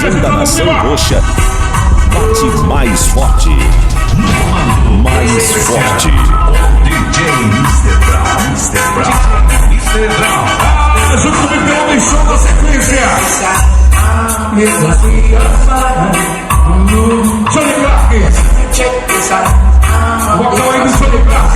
coração da nação roxa bate mais forte. Mais forte. DJ Mr. Brown. Junto com o Miguel, tem som da sequência. Johnny Clark. Vocal aí do Johnny Clark.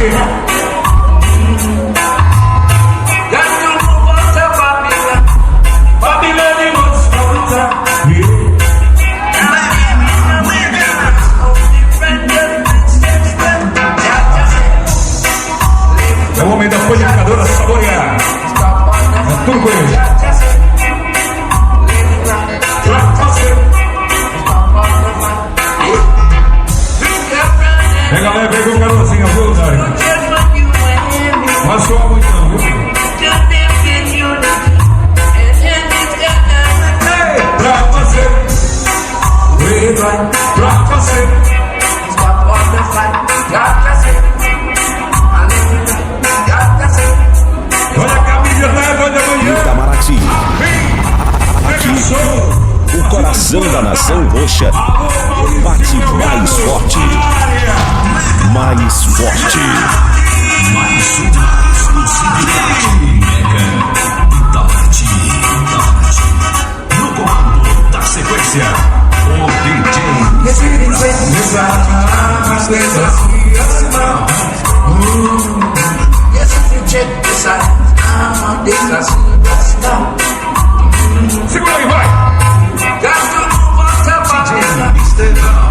É o homem da panificadora saborear. É tudo com ele. Pega leve, pega o calorzinho, viu, Dário? Não soa muito não, viu? Ei, pra você. Pra você. Olha a camisa leve, olha amanhã. Itamaraty. Aqui, o coração da nação roxa bate mais forte. Mais forte. Mais uma exclusividade. Mega Itamaraty. No comando da sequência, o DJ segura aí, vai! DJ Mr. Brown.